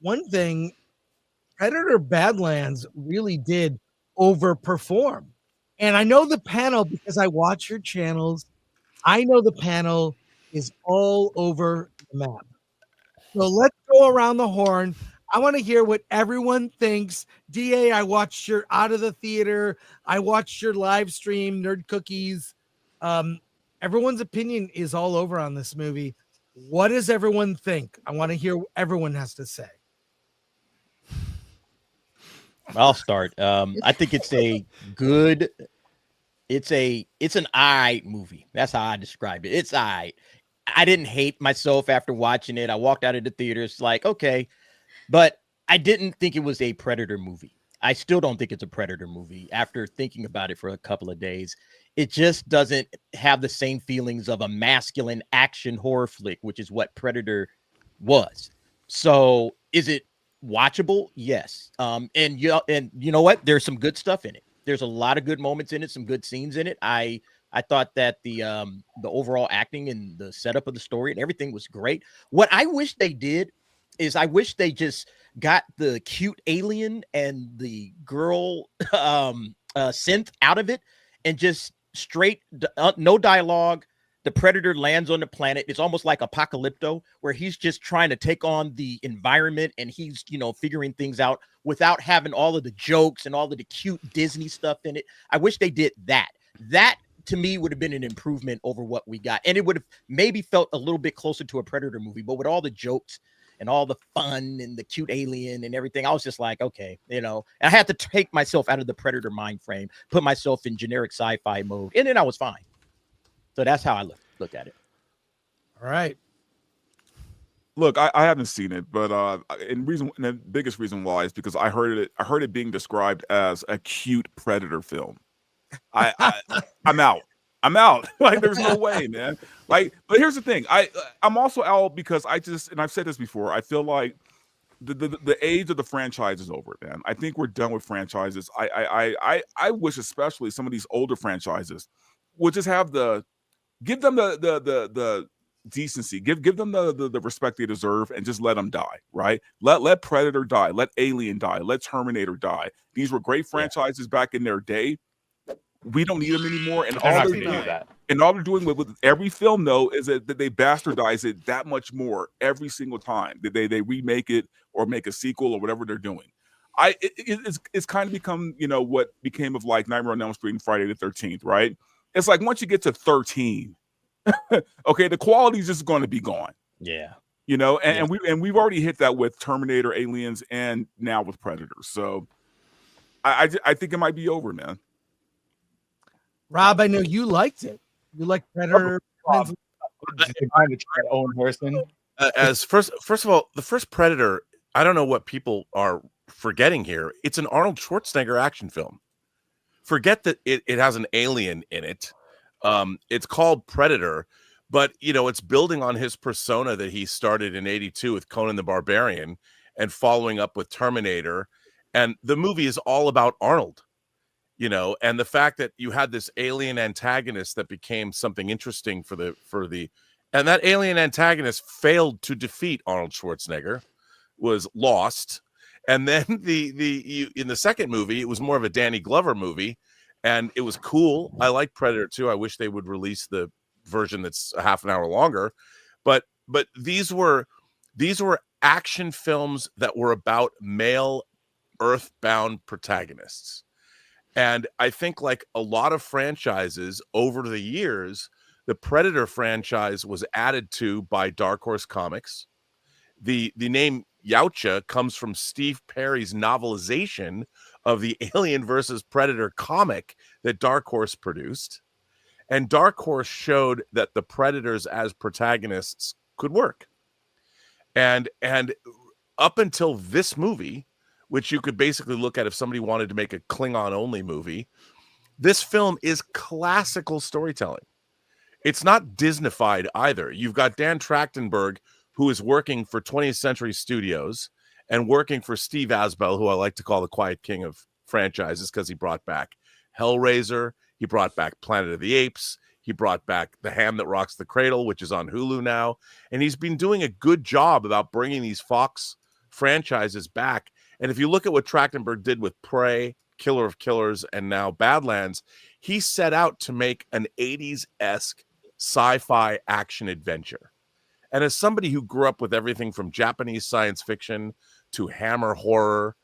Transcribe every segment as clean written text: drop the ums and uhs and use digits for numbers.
one thing, Predator Badlands really did overperform. And I know the panel because I watch your channels. I know the panel is all over the map. So let's go around the horn. I want to hear what everyone thinks. DA, I watched your Out of the Theater. I watched your live stream, Nerd Cookies. Everyone's opinion is all over on this movie. What does everyone think? I want to hear what everyone has to say. I'll start. I think it's a good. It's an eye movie. That's how I describe it. It's eye. I didn't hate myself after watching it. I walked out of the theaters like, okay, but I didn't think it was a Predator movie. I still don't think it's a Predator movie after thinking about it for a couple of days. It just doesn't have the same feelings of a masculine action horror flick, which is what Predator was. So is it watchable? Yes. And you know what? There's some good stuff in it. There's a lot of good moments in it, some good scenes in it. I thought that the overall acting and the setup of the story and everything was great. What I wish they did is I wish they just got the cute alien and the girl synth out of it and just straight no dialogue. The Predator lands on the planet. It's almost like Apocalypto, where he's just trying to take on the environment and he's, figuring things out without having all of the jokes and all of the cute Disney stuff in it. I wish they did that. That to me would have been an improvement over what we got. And it would have maybe felt a little bit closer to a Predator movie, but with all the jokes and all the fun and the cute alien and everything, I was just like, okay, I had to take myself out of the Predator mind frame, put myself in generic sci-fi mode, and then I was fine. So that's how I look at it. All right. Look, I haven't seen it, but the biggest reason why is because I heard it being described as a cute Predator film. I'm out. Like, there's no way, man. Like, but here's the thing. I'm also out because and I've said this before, I feel like the age of the franchise is over, man. I think we're done with franchises. I wish especially some of these older franchises would just have give them the decency, give them the respect they deserve, and just let them die, right? Let Predator die, let Alien die, let Terminator die. These were great franchises back in their day. We don't need them anymore, and all they're doing with every film, though, is that they bastardize it that much more every single time that they remake it or make a sequel or whatever they're doing. It's kind of become what became of like Nightmare on Elm Street and Friday the 13th, right? It's like once you get to 13, okay, the quality is just going to be gone. Yeah. And we've already hit that with Terminator, Aliens, and now with Predator. So I think it might be over, man. Rob, I know you liked it. You liked Predator. Owen Harrison. As first of all, the first Predator, I don't know what people are forgetting here. It's an Arnold Schwarzenegger action film. Forget that it has an alien in it. It's called Predator, but it's building on his persona that he started in '82 with Conan the Barbarian and following up with Terminator. And the movie is all about Arnold, and the fact that you had this alien antagonist that became something interesting and that alien antagonist failed to defeat Arnold Schwarzenegger, was lost. And then in the second movie, it was more of a Danny Glover movie, and it was cool. I like Predator 2. I wish they would release the version that's a half an hour longer. But these were action films that were about male earthbound protagonists. And I think, like a lot of franchises over the years, the Predator franchise was added to by Dark Horse Comics. The name Yautja comes from Steve Perry's novelization of the Alien versus Predator comic that Dark Horse produced. And Dark Horse showed that the Predators as protagonists could work. And up until this movie, which you could basically look at if somebody wanted to make a Klingon-only movie, this film is classical storytelling. It's not Disney-fied either. You've got Dan Trachtenberg, who is working for 20th Century Studios and working for Steve Asbell, who I like to call the Quiet King of franchises because he brought back Hellraiser, he brought back Planet of the Apes, he brought back The Hand That Rocks the Cradle, which is on Hulu now, and he's been doing a good job about bringing these Fox franchises back. And if you look at what Trachtenberg did with Prey, Killer of Killers, and now Badlands, he set out to make an 80s-esque sci-fi action adventure. And as somebody who grew up with everything from Japanese science fiction to Hammer horror,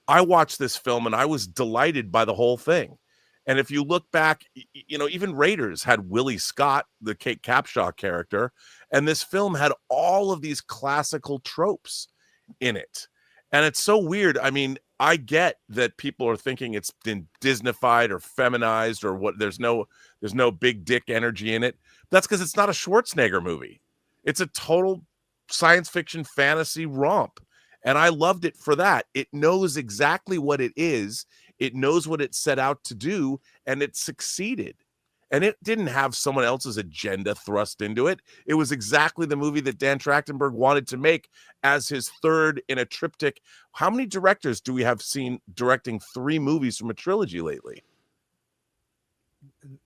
I watched this film and I was delighted by the whole thing. And if you look back, even Raiders had Willie Scott, the Kate Capshaw character, and this film had all of these classical tropes in it. And it's so weird. I mean, I get that people are thinking it's been Disneyfied or feminized or what. There's no big dick energy in it. That's because it's not a Schwarzenegger movie. It's a total science fiction fantasy romp. And I loved it for that. It knows exactly what it is. It knows what it set out to do, and it succeeded. And it didn't have someone else's agenda thrust into it. It was exactly the movie that Dan Trachtenberg wanted to make as his third in a triptych. How many directors do we have seen directing 3 movies from a trilogy lately?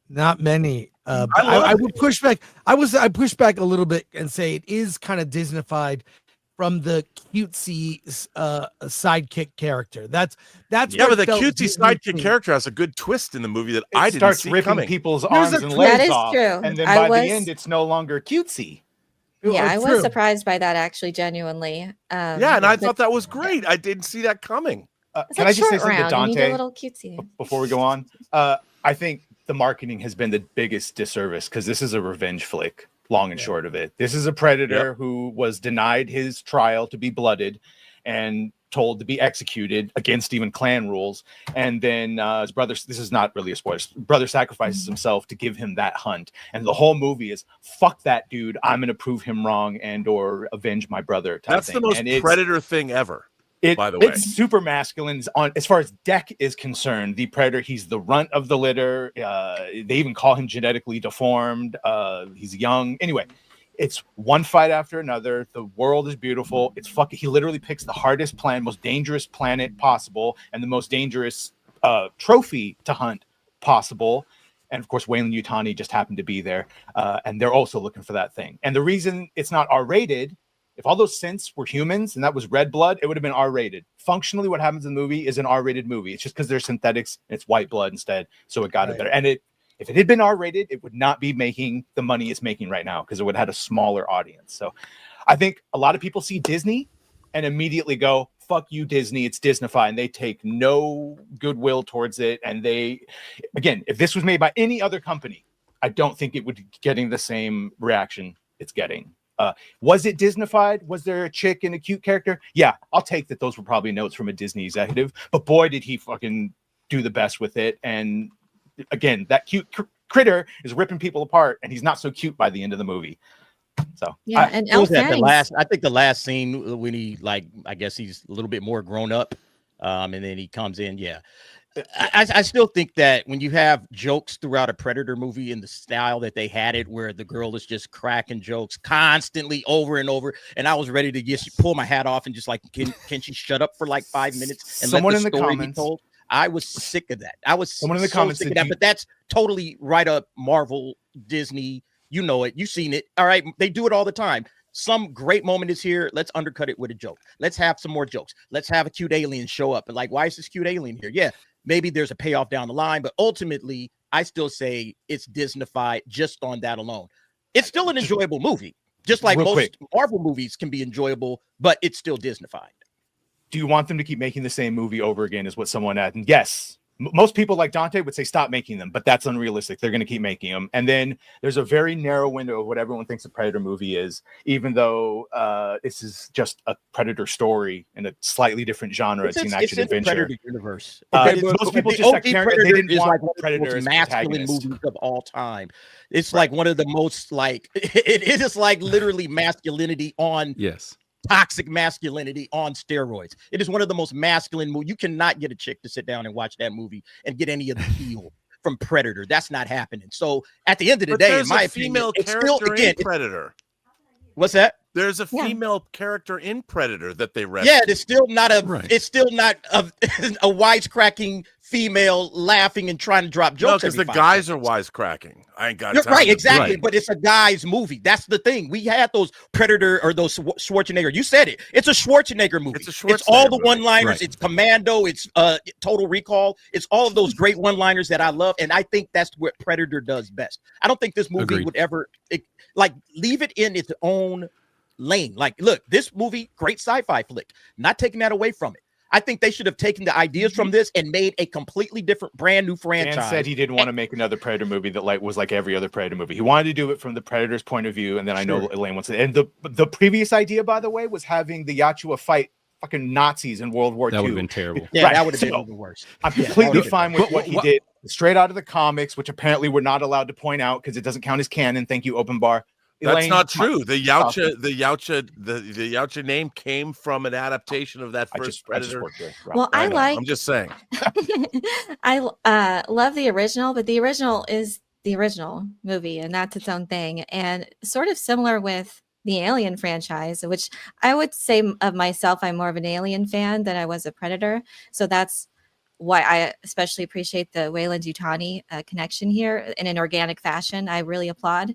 Not many. I would push back. I push back a little bit and say it is kind of Disneyfied from the cutesy sidekick character. That's yeah, but the cutesy sidekick character has a good twist in the movie that I didn't see ripping coming. people's arms and legs off, true. And then by the end, it's no longer cutesy. Yeah, I was surprised by that, actually, genuinely. Yeah, and I thought that was great. I didn't see that coming. Can I just say something to Dante? You need a little cutesy. Before we go on, I think the marketing has been the biggest disservice because this is a revenge flick. Long and short of it, this is a predator who was denied his trial to be blooded and told to be executed against even clan rules. And then his brother, this is not really a spoiler, brother sacrifices himself to give him that hunt. And the whole movie is, fuck that dude, I'm going to prove him wrong and or avenge my brother. That's the most predator thing ever. By the way, it's super masculine. As far as Deck is concerned, the predator, he's the runt of the litter. They even call him genetically deformed. He's young. Anyway, it's one fight after another. The world is beautiful. It's fucking. He literally picks the hardest planet, most dangerous planet possible, and the most dangerous trophy to hunt possible. And of course, Wayland Yutani just happened to be there, and they're also looking for that thing. And the reason it's not R-rated. If all those synths were humans and that was red blood, it would have been R-rated. Functionally, what happens in the movie is an R-rated movie. It's just because they're synthetics and it's white blood instead. So it got it better. And if it had been R-rated, it would not be making the money it's making right now because it would have had a smaller audience. So I think a lot of people see Disney and immediately go, fuck you, Disney. It's Disneyfied. And they take no goodwill towards it. And again, if this was made by any other company, I don't think it would be getting the same reaction it's getting. Was it Disneyfied? Was there a chick and a cute character? Yeah, I'll take that. Those were probably notes from a Disney executive, but boy, did he fucking do the best with it. And again, that cute critter is ripping people apart, and he's not so cute by the end of the movie. So yeah, and I think the last scene when he I guess he's a little bit more grown up, and then he comes in. Yeah. I still think that when you have jokes throughout a Predator movie in the style that they had it, where the girl is just cracking jokes constantly over and over, and I was ready to just pull my hat off and just can she shut up for 5 minutes and someone let the in the story comments be told? I was sick of that. I was someone in the comments sick of that, but that's totally right up Marvel, Disney. You know it. You've seen it. All right, they do it all the time. Some great moment is here. Let's undercut it with a joke. Let's have some more jokes. Let's have a cute alien show up and why is this cute alien here? Yeah. Maybe there's a payoff down the line, but ultimately, I still say it's Disneyfied just on that alone. It's still an enjoyable movie, just like most Marvel movies can be enjoyable, but it's still Disneyfied. Do you want them to keep making the same movie over again? Is what someone asked. And yes. Most people like Dante would say stop making them, but that's unrealistic. They're going to keep making them. And then there's a very narrow window of what everyone thinks a Predator movie is, even though this is just a Predator story in a slightly different genre. It's an action adventure. Predator universe. Most people just they didn't want Predator as masculine movies of all time. It's one of the most it is literally masculinity on toxic masculinity on steroids. It is one of the most masculine movies. You cannot get a chick to sit down and watch that movie and get any of the feel from Predator. That's not happening. So at the end of the day, in my opinion, it's still Predator. What's that? There's a Yeah. female character in Predator that they rescue. Yeah, it's still not a. Right. It's still not a wisecracking female laughing and trying to drop No, jokes. because the every 5 guys seconds. are wisecracking. I ain't got You're time. right, to- exactly. Right. But it's a guy's movie. That's the thing. We had those Predator or those Schwarzenegger. You said it. It's a Schwarzenegger movie. It's a It's all Schwarzenegger the movie. one-liners. Right. It's Commando. It's Total Recall. It's all of those great one-liners that I love, and I think that's what Predator does best. I don't think this movie Agreed. would ever leave it in its own lane. Like, look, this movie, great sci-fi flick. Not taking that away from it. I think they should have taken the ideas from this and made a completely different, brand new franchise. Dan said he didn't want to make another Predator movie that was like every other Predator movie. He wanted to do it from the Predator's point of view, and then I know Elaine wants it. And the previous idea, by the way, was having the Yachua fight fucking Nazis in World War II. That would have been terrible. Yeah, Right. that would have been So, even worse. I'm Yeah, completely that fine with But what he what- did straight out of the comics, which apparently we're not allowed to point out because it doesn't count as canon. Thank you, Open Bar. That's Elaine, not come on. true. The Yaucha name came from an adaptation of that I first just Predator. worked there. Well, I know. like I'm just saying. I love the original, but the original is the original movie, and that's its own thing. And sort of similar with the Alien franchise, which I would say of myself, I'm more of an Alien fan than I was a Predator. So that's why I especially appreciate the Weyland-Yutani connection here in an organic fashion. I really applaud.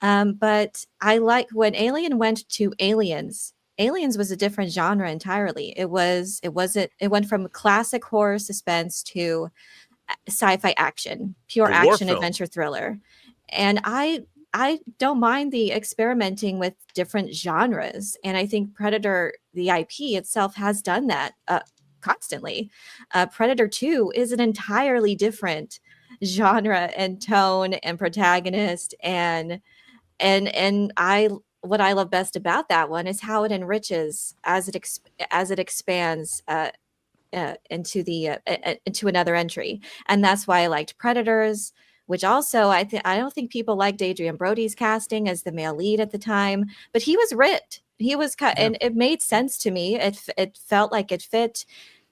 But I like when Alien went to Aliens. Aliens was a different genre entirely. It went from classic horror suspense to sci-fi action, pure A war action film. adventure thriller. And I don't mind the experimenting with different genres. And I think Predator, the IP itself, has done that constantly. Predator 2 is an entirely different genre and tone and protagonist, and what I love best about that one is how it enriches as it expands into another entry. And that's why I liked Predators, which also I don't think people liked Adrian Brody's casting as the male lead at the time, but he was ripped. He was and it made sense to me. It felt like it fit.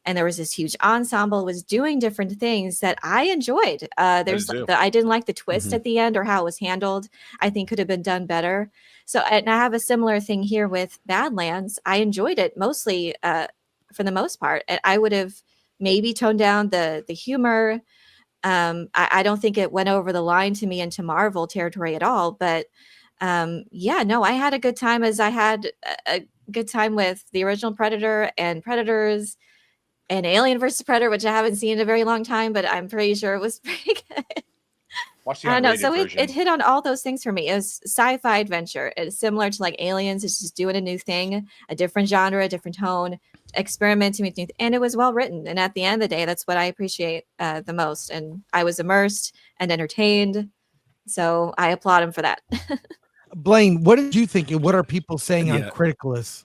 And there was this huge ensemble, was doing different things that I enjoyed. I didn't like the twist at the end or how it was handled. I think could have been done better. So, and I have a similar thing here with Badlands. I enjoyed it mostly for the most part. And I would have maybe toned down the humor. I don't think it went over the line to me into Marvel territory at all. But I had a good time, as I had a good time with the original Predator and Predators and Alien versus Predator, which I haven't seen in a very long time, but I'm pretty sure it was pretty good. Watch the I don't know. unrated So version. it hit on all those things for me. It was sci-fi adventure. It's similar to like Aliens. It's just doing a new thing, a different genre, a different tone, experimenting with new, and it was well written. And at the end of the day, that's what I appreciate the most. And I was immersed and entertained. So I applaud him for that. Blaine, what did you think? And what are people saying on Yeah. Criticless?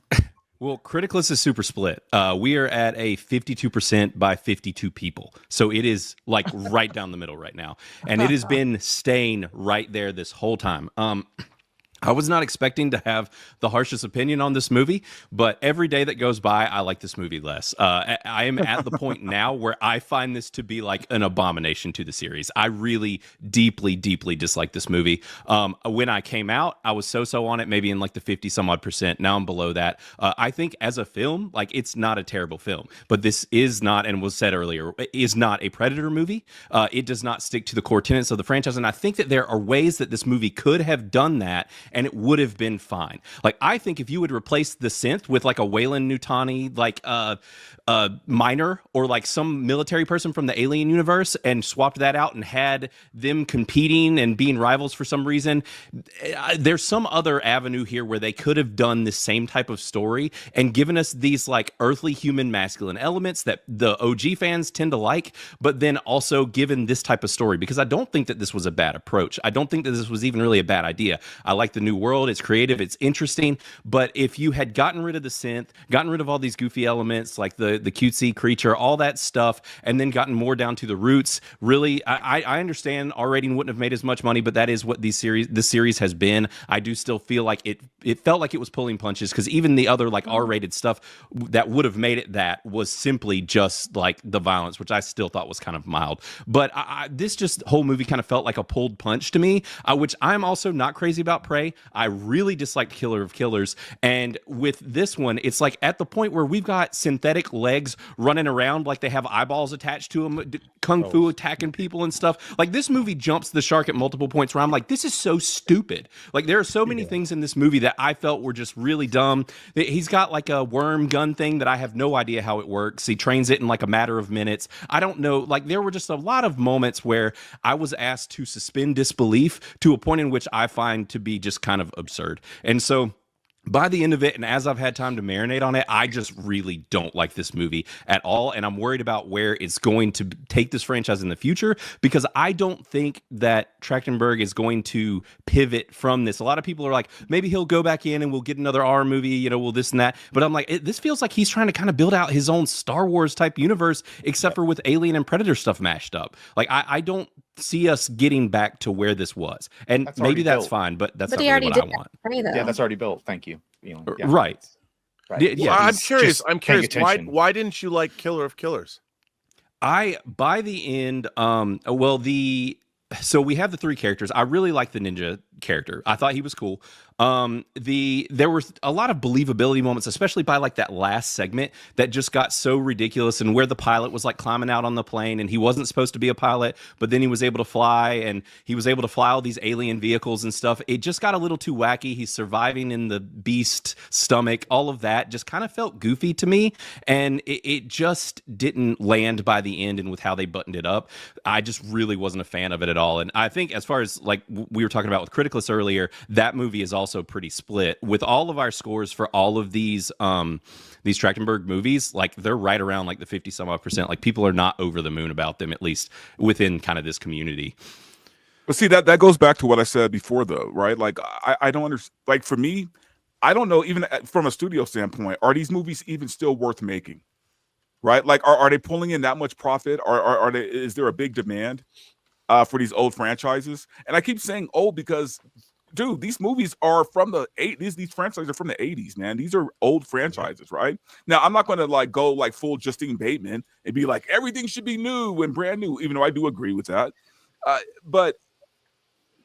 Well, Criticless is super split. We are at a 52% by 52 people. So it is like right down the middle right now. And it has been staying right there this whole time. I was not expecting to have the harshest opinion on this movie, but every day that goes by, I like this movie less. I am at the point now where I find this to be like an abomination to the series. I really deeply, deeply dislike this movie. When I came out, I was so on it, maybe in like the 50 some odd percent. Now I'm below that. I think as a film, like it's not a terrible film, but this is not, and was said earlier, is not a Predator movie. It does not stick to the core tenets of the franchise. And I think that there are ways that this movie could have done that, and it would have been fine. Like, I think if you would replace the synth with like a Weyland-Yutani, like Miner, or like some military person from the Alien universe, and swapped that out and had them competing and being rivals for some reason, there's some other avenue here where they could have done the same type of story and given us these like earthly human masculine elements that the OG fans tend to like, but then also given this type of story, because I don't think that this was a bad approach. I don't think that this was even really a bad idea. I like the new world. It's creative. It's interesting. But if you had gotten rid of the synth, gotten rid of all these goofy elements like the cutesy creature, all that stuff, and then gotten more down to the roots, really, I understand R rating wouldn't have made as much money, but that is what this series has been. I do still feel like it felt like it was pulling punches, because even the other like R-rated stuff that would have made it that was simply just like the violence, which I still thought was kind of mild. But this just whole movie kind of felt like a pulled punch to me, which I'm also not crazy about Prey. anyway. I really disliked Killer of Killers. And with this one, it's like at the point where we've got synthetic legs running around like they have eyeballs attached to them, kung fu attacking people and stuff. Like this movie jumps the shark at multiple points where I'm like, this is so stupid. Like there are so many things in this movie that I felt were just really dumb. He's got like a worm gun thing that I have no idea how it works. He trains it in like a matter of minutes. I don't know. Like there were just a lot of moments where I was asked to suspend disbelief to a point in which I find to be just kind of absurd. And so by the end of it, and as I've had time to marinate on it, I just really don't like this movie at all. And I'm worried about where it's going to take this franchise in the future, because I don't think that Trachtenberg is going to pivot from this. A lot of people are like, maybe he'll go back in and we'll get another R movie, you know, we'll this and that. But I'm like, this feels like he's trying to kind of build out his own Star Wars type universe, except for with Alien and Predator stuff mashed up. Like, I don't see us getting back to where this was. And maybe that's fine, but that's not really what I want. Yeah, that's already built. Thank you. Yeah. Right. Right. Yeah, Well, I'm curious. attention. Why didn't you like Killer of Killers? By the end, so we have the three characters. I really like the ninja character. I thought he was cool. There was a lot of believability moments, especially by like that last segment that just got so ridiculous, and where the pilot was like climbing out on the plane and he wasn't supposed to be a pilot, but then he was able to fly, and he was able to fly all these alien vehicles and stuff. It just got a little too wacky. He's surviving in the beast stomach. All of that just kind of felt goofy to me, and it just didn't land by the end. And with how they buttoned it up, I just really wasn't a fan of it at all. And I think as far as like we were talking about with Criticless earlier, that movie is also pretty split. With all of our scores for all of these Trachtenberg movies, like they're right around like the 50 some odd percent. Like people are not over the moon about them, at least within kind of this community. But see, that goes back to what I said before, though, right? Like I don't understand. Like for me, I don't know, even from a studio standpoint, are these movies even still worth making? Right? Like are they pulling in that much profit? Is there a big demand for these old franchises? And I keep saying old because, dude, these movies are from the 80s. These franchises are from the 80s, man. These are old franchises, right? Now, I'm not going to like go like full Justine Bateman and be like, everything should be new and brand new, even though I do agree with that. But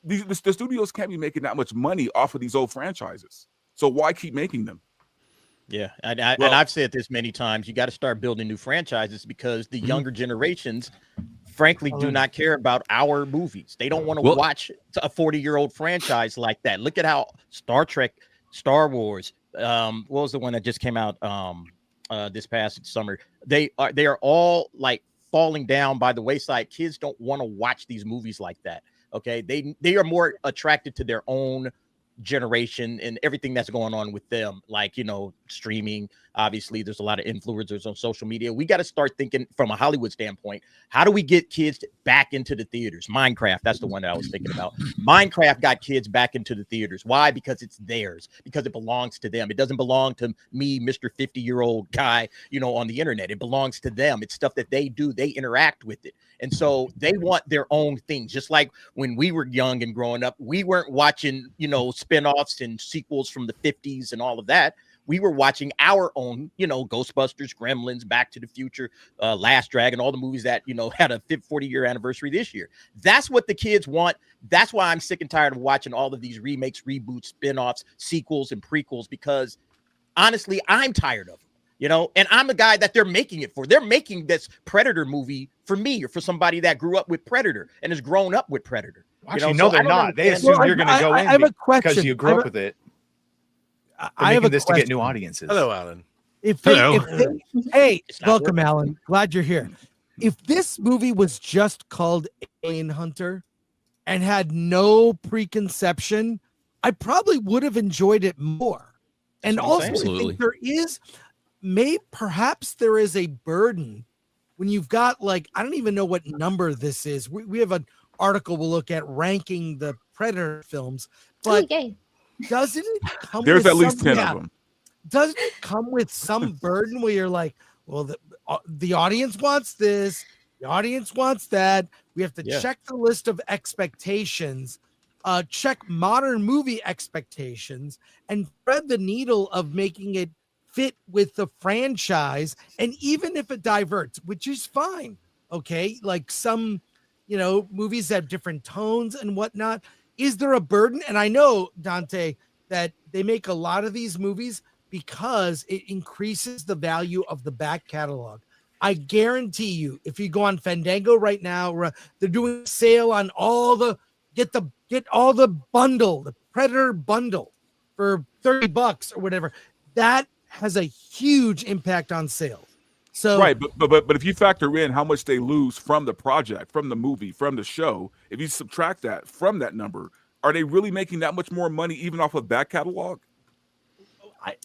the studios can't be making that much money off of these old franchises. So why keep making them? Yeah, and I've said this many times. You got to start building new franchises because the younger generations, frankly, do not care about our movies. They don't want to watch a 40-year-old franchise like that. Look at how Star Trek, Star Wars, what was the one that just came out this past summer? They are all like falling down by the wayside. Kids don't want to watch these movies like that. Okay, they are more attracted to their own generation and everything that's going on with them, like, you know, streaming. Obviously there's a lot of influencers on social media. We got to start thinking from a Hollywood standpoint, how do we get kids back into the theaters? Minecraft, that's the one that I was thinking about. Minecraft got kids back into the theaters. Why? Because it's theirs, because it belongs to them. It doesn't belong to me, Mr. 50-year-old guy, you know, on the internet. It belongs to them. It's stuff that they do. They interact with it. And so they want their own things. Just like when we were young and growing up, we weren't watching, you know, spinoffs and sequels from the 50s and all of that. We were watching our own, you know, Ghostbusters, Gremlins, Back to the Future, Last Dragon, all the movies that, you know, had a 40-year anniversary this year. That's what the kids want. That's why I'm sick and tired of watching all of these remakes, reboots, spinoffs, sequels, and prequels, because honestly, I'm tired of them. You know, and I'm the guy that they're making it for. They're making this Predator movie for me or for somebody that grew up with Predator and has grown up with Predator. Actually, no, they're not. They assume you're going to go in because you grew up with it. I have this to get new audiences. Hello, Alan. Hey, welcome, Alan. Glad you're here. If this movie was just called Alien Hunter and had no preconception, I probably would have enjoyed it more. And also, I think there is... perhaps there is a burden when you've got, like, I don't even know what number this is. We have an article we'll look at ranking the Predator films, but doesn't it come there's with at least 10 of them. Doesn't it come with some burden where you're like, well, the audience wants this, the audience wants that. We have to check the list of expectations, check modern movie expectations, and thread the needle of making it fit with the franchise. And even if it diverts, which is fine, okay, like some, you know, movies have different tones and whatnot, is there a burden? And I know, Dante, that they make a lot of these movies because it increases the value of the back catalog. I guarantee you, if you go on Fandango right now, they're doing a sale on all the get all the bundle, the Predator bundle for $30 or whatever. That has a huge impact on sales. So right, but if you factor in how much they lose from the project, from the movie, from the show, if you subtract that from that number, are they really making that much more money even off of back catalog?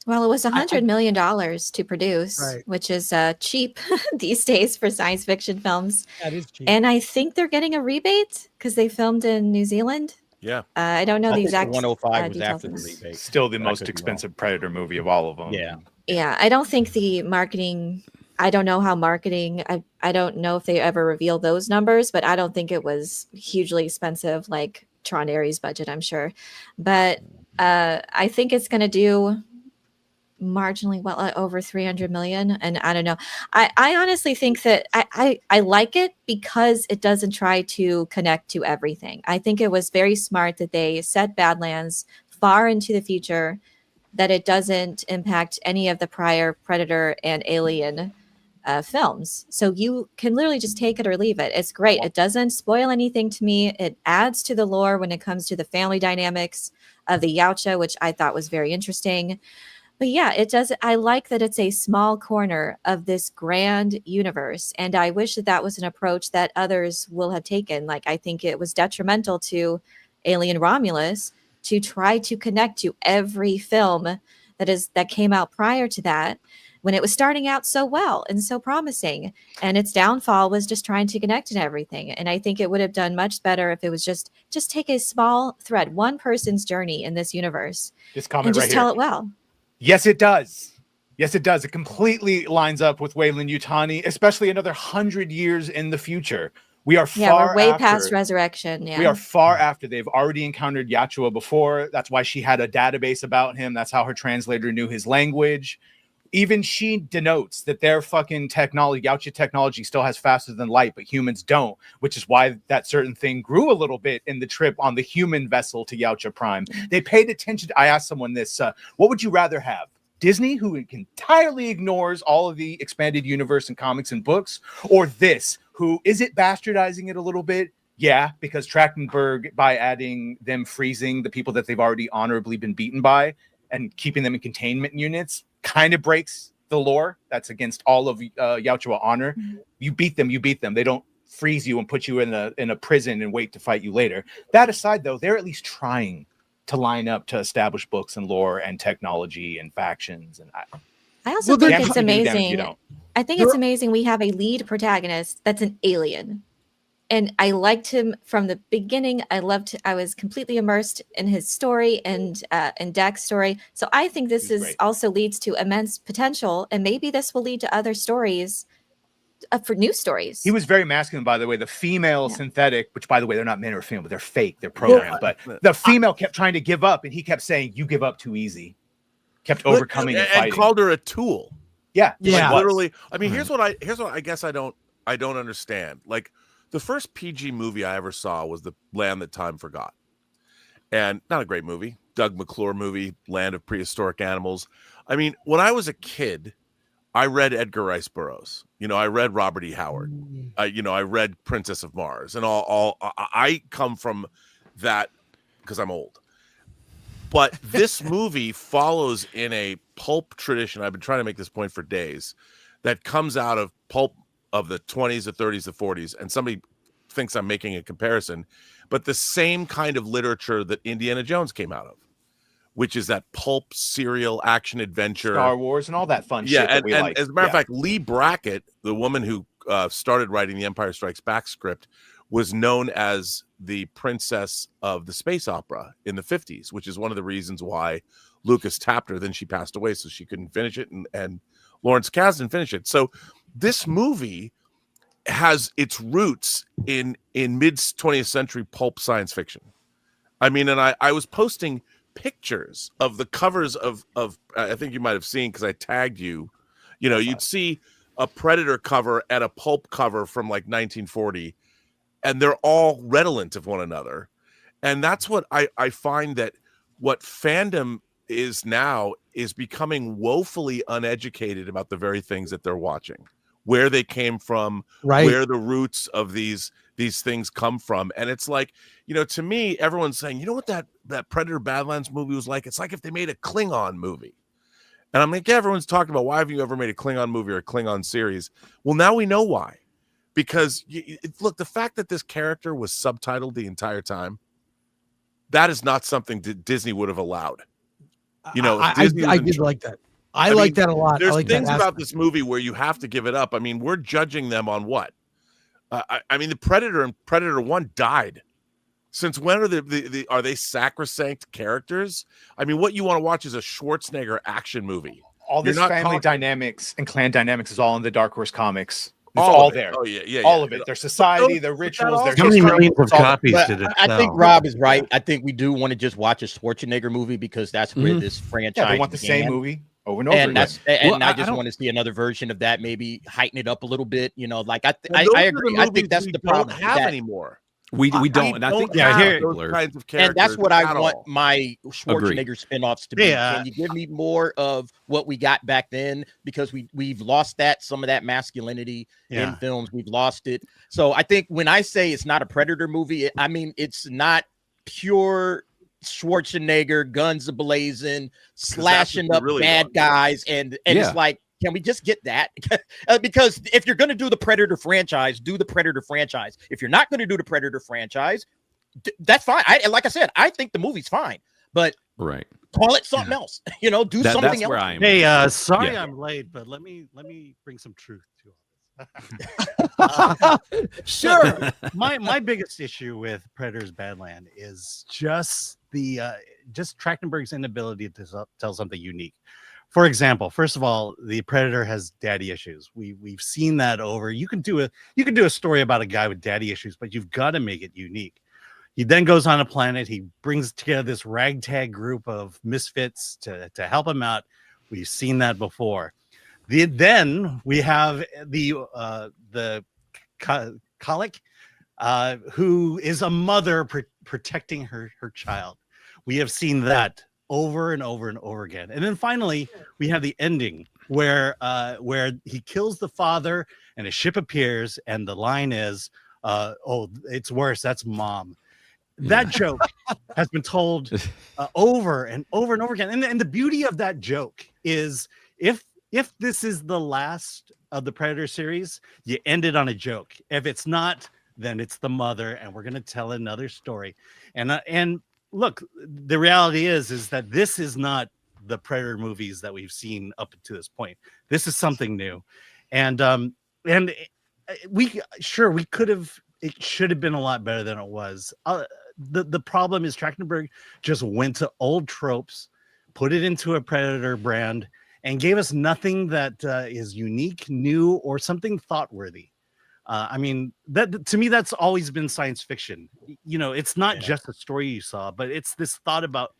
Well, it was $100 million to produce, Right. which is cheap these days for science fiction films. That is cheap. And I think they're getting a rebate because they filmed in New Zealand. Yeah. I don't know I the think exact 105 was details after of the this. rebate. Still the I most could be expensive Predator movie of all of them. Yeah. Yeah, I don't think the marketing. I don't know how marketing. I don't know if they ever revealed those numbers, but I don't think it was hugely expensive like Tron Ares budget. I'm sure, but I think it's going to do marginally well over 300 million. And I don't know. I honestly think that I like it because it doesn't try to connect to everything. I think it was very smart that they set Badlands far into the future, that it doesn't impact any of the prior Predator and Alien films. So you can literally just take it or leave it. It's great. It doesn't spoil anything to me. It adds to the lore when it comes to the family dynamics of the Yautja, which I thought was very interesting. But yeah, it does. I like that it's a small corner of this grand universe. And I wish that that was an approach that others will have taken. Like, I think it was detrimental to Alien Romulus to try to connect to every film that came out prior to that, when it was starting out so well and so promising. And its downfall was just trying to connect to everything. And I think it would have done much better if it was just take a small thread, one person's journey in this universe, This comment and just right tell here. it well. Yes, it does. Yes, it does. It completely lines up with Weyland-Yutani, especially another 100 years in the future. We are far We're way after, past Resurrection. Yeah. We are far after. They've already encountered Yautja before. That's why she had a database about him. That's how her translator knew his language. Even she denotes that their fucking technology, Yautja technology, still has faster than light, but humans don't, which is why that certain thing grew a little bit in the trip on the human vessel to Yautja Prime. They paid attention. I asked someone this, what would you rather have? Disney, who entirely ignores all of the expanded universe and comics and books, or this, who is it bastardizing it a little bit? Yeah, because Trachtenberg, by adding them freezing the people that they've already honorably been beaten by and keeping them in containment units, kind of breaks the lore. That's against all of Yautja honor. You beat them. They don't freeze you and put you in a prison and wait to fight you later. That aside, though, they're at least trying to line up to establish books and lore and technology and factions. And I also think it's you amazing. don't. I think it's amazing we have a lead protagonist that's an alien. And I liked him from the beginning. I was completely immersed in his story and Dak's story. So I think this also leads to immense potential. And maybe this will lead to other stories, for new stories. He was very masculine, by the way. The female synthetic, which, by the way, they're not men or female, but they're fake. They're programmed. But the female kept trying to give up, and he kept saying, "You give up too easy." Kept overcoming and fighting. And called her a tool. Yeah. Like, literally. I mean, here's what I guess I don't understand. Like, the first PG movie I ever saw was The Land That Time Forgot. And not a great movie. Doug McClure movie, Land of Prehistoric Animals. I mean, when I was a kid, I read Edgar Rice Burroughs. I read Robert E. Howard. I read Princess of Mars. And I come from that because I'm old. But this movie follows in a pulp tradition. I've been trying to make this point for days, that comes out of pulp of the 20s, the 30s, the 40s. And somebody thinks I'm making a comparison, but the same kind of literature that Indiana Jones came out of, which is that pulp serial action adventure, Star Wars and all that fun shit that we like. As a matter of fact, Lee Brackett, the woman who started writing the Empire Strikes Back script, was known as the princess of the space opera in the 50s, which is one of the reasons why Lucas tapped her. Then she passed away, so she couldn't finish it, and Lawrence Kasdan finished it. So this movie has its roots in mid 20th century pulp science fiction. I mean, and I was posting pictures of the covers of I think you might have seen, because I tagged you. You'd see a Predator cover and a pulp cover from like 1940, and they're all redolent of one another. And that's what I find that what fandom is now is becoming woefully uneducated about the very things that they're watching, where they came from, Right. where the roots of these things come from. And it's like, to me, everyone's saying, you know what that Predator Badlands movie was like? It's like if they made a Klingon movie. And I'm like, yeah, everyone's talking about, why have you ever made a Klingon movie or a Klingon series? Well, now we know why. Because look, the fact that this character was subtitled the entire time, that is not something that Disney would have allowed. I did like that. I like that a lot. There's like things about this movie where you have to give it up. I mean, we're judging them on what? I mean, the Predator and Predator 1 died. Since when are are they sacrosanct characters? I mean, what you want to watch is a Schwarzenegger action movie. All this family dynamics and clan dynamics is all in the Dark Horse comics. It's all there. Oh yeah. All of it. Their society, their rituals, their How many history. millions of copies But did it I sell? think Rob is right. I think we do want to just watch a Schwarzenegger movie because that's where this franchise. Yeah, they want the same began. movie over and over. And again. I just want to see another version of that, maybe heighten it up a little bit. Like I Those are the agree. I think movies that's we the don't problem. have that- anymore. We don't. And I think Yeah, here- those kinds of characters. And that's what I at want all. my Schwarzenegger spinoffs to be. Yeah. Can you give me more of what we got back then? Because we've lost some of that masculinity in films. We've lost it. So I think when I say it's not a Predator movie, I mean it's not pure Schwarzenegger, guns a-blazing, slashing what up we really bad want. guys, and it's like, can we just get that? Because if you're going to do the Predator franchise, do the Predator franchise. If you're not going to do the Predator franchise, that's fine. Like I said, I think the movie's fine, but right. call it something else. Do something That's else. where I am. Hey, sorry Yeah. I'm late, but let me bring some truth to Sure. my biggest issue with Predator's Badland is just just Trachtenberg's inability to tell something unique. For example, first of all, the Predator has daddy issues. We've seen that over. You can do a story about a guy with daddy issues, but you've got to make it unique. He then goes on a planet. He brings together this ragtag group of misfits to help him out. We've seen that before. Then we have the colic, who is a mother protecting her child. We have seen that over and over and over again. And then finally, we have the ending where he kills the father and a ship appears, and the line is, "Oh, it's worse. That's mom." That joke has been told over and over and over again. And the beauty of that joke is if this is the last of the Predator series, you end it on a joke. If it's not, then it's the mother, and we're going to tell another story. And look, the reality is that this is not the Predator movies that we've seen up to this point. This is something new. And we could have, it should have been a lot better than it was. The problem is Trachtenberg just went to old tropes, put it into a Predator brand, and gave us nothing that is unique, new, or something thought-worthy. I mean, that to me, that's always been science fiction. It's not just a story you saw, but it's this thought about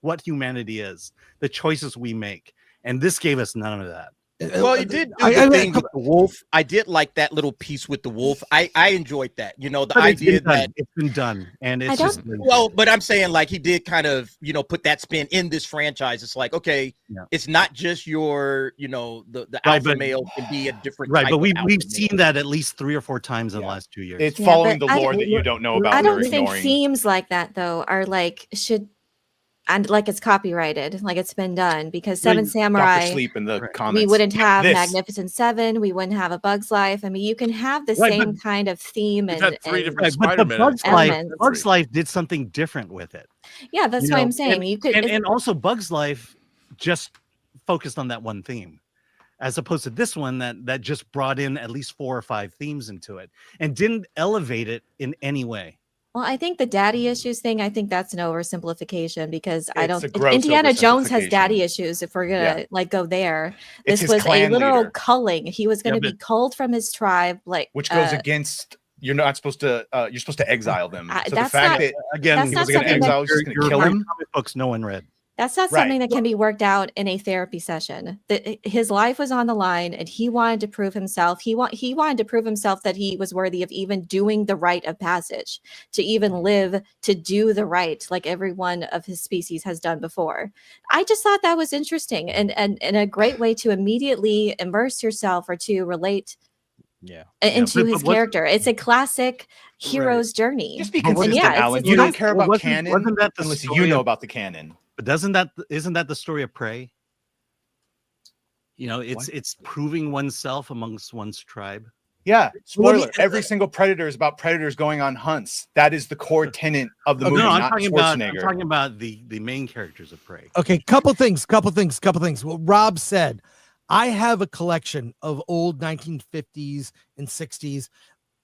what humanity is, the choices we make. And this gave us none of that. Well, he did do the thing with the wolf. I did like that little piece with the wolf. I enjoyed that. The idea that it's been done, and it's just but I'm saying like he did kind of put that spin in this franchise. It's like it's not just your the alpha male can be a different right, type but of we've alpha seen male. that at least 3 or 4 times in the last 2 years. It's following the but lore that you don't know about. I don't or think ignoring. themes like that though are like it's copyrighted, like it's been done, because Seven Dr. Samurai, Sleep in the comments. we wouldn't have This. Magnificent Seven, we wouldn't have A Bug's Life. I mean, you can have the Right, same kind of theme We've and, had 3 and different Right, but the Spider-Man. elements. Bugs Life did something different with it. yeah, that's what I'm saying. And, You could and also Bugs Life just focused on that one theme, as opposed to this one that just brought in at least 4 or 5 themes into it and didn't elevate it in any way. well, I think the daddy issues thing, I think that's an oversimplification, because I It's don't a gross Indiana Jones has oversimplification. daddy issues if we're gonna Yeah. go there. It's This his was a clan literal leader. culling. He was gonna Yeah, be culled from his tribe, Which goes against. You're not supposed to. You're supposed to exile them. So the that's fact not- that Again, That's he not was going to something that- exile, was just going to kill him. Comic books no one read. That's not Right. something that can be worked out in a therapy session. His life was on the line, and he wanted to prove himself. He wanted to prove himself that he was worthy of even doing the rite of passage, to even live, to do the right, like every one of his species has done before. I just thought that was interesting and a great way to immediately immerse yourself or to relate Yeah. into his what's- character. It's a classic hero's journey. Just be But what's- consistent, yeah, it's- Alan. it's You don't nice- care about wasn't canon that the unless you story know of- about the canon. But isn't that the story of Prey? You know, it's proving oneself amongst one's tribe. Yeah. Well, let me- Spoiler. Every single Predator is about predators going on hunts. That is the core tenet of the Oh, movie, no, I'm not talking Schwarzenegger. about the main characters of Prey. Okay, couple things. Well, Rob said, I have a collection of old 1950s and 60s,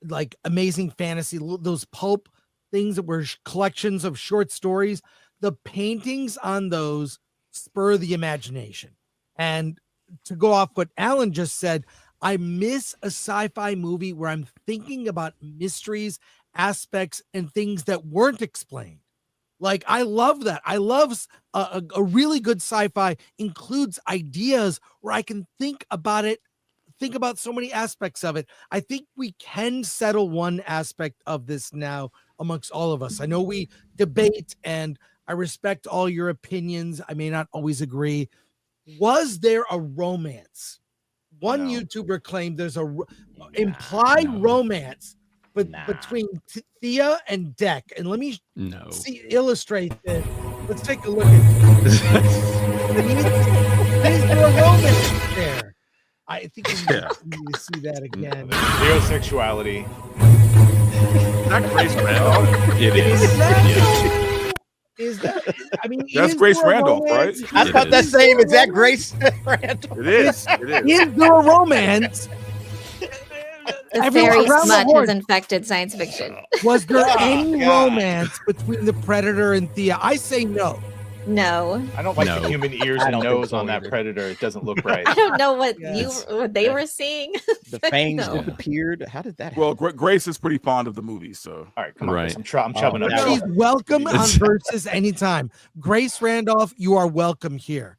like amazing fantasy, those pulp things that were collections of short stories. The paintings on those spur the imagination. And to go off what Alan just said, I miss a sci-fi movie where I'm thinking about mysteries, aspects, and things that weren't explained. Like, I love that. I love a really good sci-fi includes ideas where I can think about it, think about so many aspects of it. I think we can settle one aspect of this now amongst all of us. I know we debate, and I respect all your opinions. I may not always agree. Was there a romance? One No. YouTuber claimed there's a implied romance between Thea and Deck. And let me No. illustrate this. Let's take a look at this. Is there a romance there? I think we need to see that again. Zero sexuality. Is that Grace Randolph? It is. Is that, Yeah. is that, I mean, That's is Grace there a Randolph, romance? right? I was about that same exact Grace Randall. It is. It is. Is there a romance? The Everyone fairy around the smut horn. has infected science fiction. Was there any God. romance between the Predator and Thea? I say no. No, I don't like No. the human ears I and don't think nose so on that either. predator. It doesn't look right. I don't know what Yes. what they were seeing. The fangs No. disappeared. How did that happen? Well, Grace is pretty fond of the movie, so All right, come on. Right. Chris. I'm chubbing up. yeah. She's welcome on Versus anytime. Grace Randolph, you are welcome here.